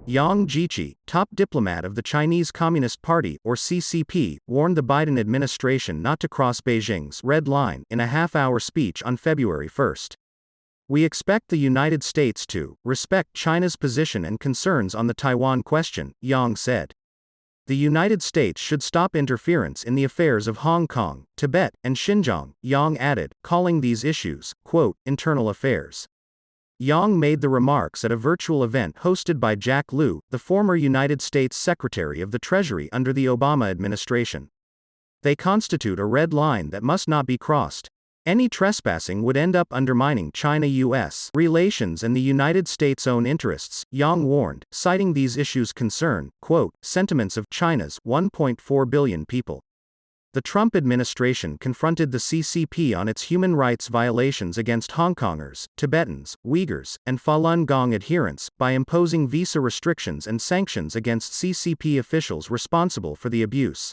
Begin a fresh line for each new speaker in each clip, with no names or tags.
Yang Jiechi, top diplomat of the Chinese Communist Party, or CCP, warned the Biden administration not to cross Beijing's red line in a half-hour speech on February 1. "We expect the United States to respect China's position and concerns on the Taiwan question," Yang said. "The United States should stop interference in the affairs of Hong Kong, Tibet, and Xinjiang," Yang added, calling these issues, quote, "internal affairs." Yang made the remarks at a virtual event hosted by Jack Lew, the former United States Secretary of the Treasury under the Obama administration. "They constitute a red line that must not be crossed. Any trespassing would end up undermining China-US relations and the United States' own interests," Yang warned, citing these issues concern, quote, "sentiments of China's 1.4 billion people." The Trump administration confronted the CCP on its human rights violations against Hong Kongers, Tibetans, Uyghurs, and Falun Gong adherents by imposing visa restrictions and sanctions against CCP officials responsible for the abuse.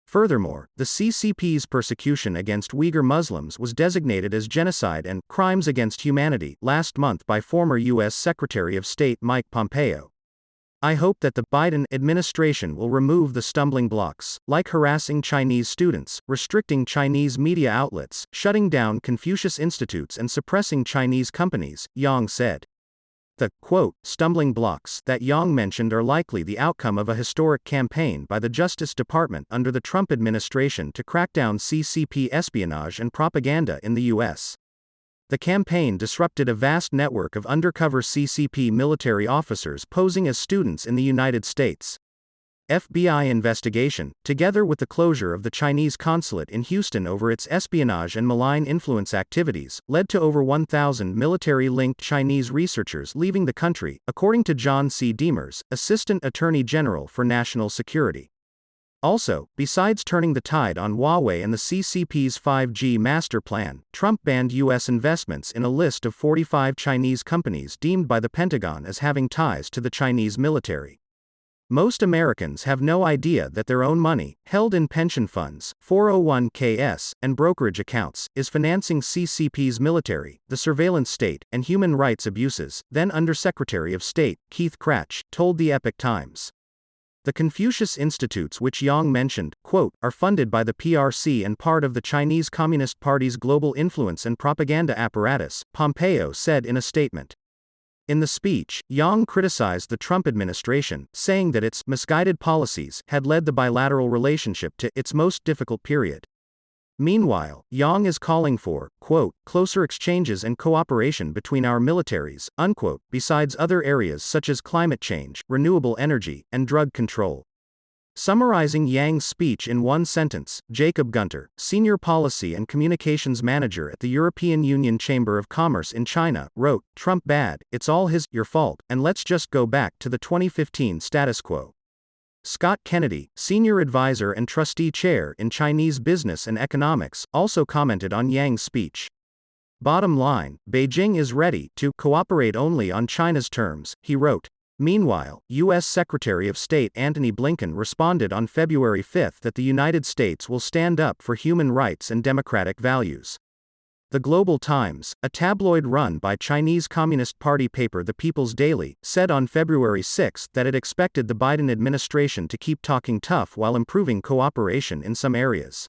Furthermore, the CCP's persecution against Uyghur Muslims was designated as genocide and crimes against humanity last month by former U.S. Secretary of State Mike Pompeo. "I hope that the Biden administration will remove the stumbling blocks, like harassing Chinese students, restricting Chinese media outlets, shutting down Confucius institutes and suppressing Chinese companies," Yang said. The, quote, "stumbling blocks" that Yang mentioned are likely the outcome of a historic campaign by the Justice Department under the Trump administration to crack down CCP espionage and propaganda in the U.S. The campaign disrupted a vast network of undercover CCP military officers posing as students in the United States. FBI investigation, together with the closure of the Chinese consulate in Houston over its espionage and malign influence activities, led to over 1,000 military-linked Chinese researchers leaving the country, according to John C. Demers, Assistant Attorney General for National Security. Also, besides turning the tide on Huawei and the CCP's 5G master plan, Trump banned U.S. investments in a list of 45 Chinese companies deemed by the Pentagon as having ties to the Chinese military. Most Americans have no idea that their own money, held in pension funds, 401ks, and brokerage accounts, is financing CCP's military, the surveillance state, and human rights abuses, then Undersecretary of State, Keith Krach, told the Epoch Times. The Confucius Institutes which Yang mentioned, quote, "are funded by the PRC and part of the Chinese Communist Party's global influence and propaganda apparatus," Pompeo said in a statement. In the speech, Yang criticized the Trump administration, saying that its misguided policies had led the bilateral relationship to its most difficult period. Meanwhile, Yang is calling for, quote, "closer exchanges and cooperation between our militaries," unquote, besides other areas such as climate change, renewable energy, and drug control. Summarizing Yang's speech in one sentence, Jacob Gunter, Senior Policy and Communications Manager at the European Union Chamber of Commerce in China, wrote, "Trump bad, it's all your fault, and let's just go back to the 2015 status quo." Scott Kennedy, Senior Advisor and Trustee Chair in Chinese Business and Economics, also commented on Yang's speech. "Bottom line, Beijing is ready to cooperate only on China's terms," he wrote. Meanwhile, U.S. Secretary of State Antony Blinken responded on February 5 that the United States will stand up for human rights and democratic values. The Global Times, a tabloid run by Chinese Communist Party paper The People's Daily, said on February 6 that it expected the Biden administration to keep talking tough while improving cooperation in some areas.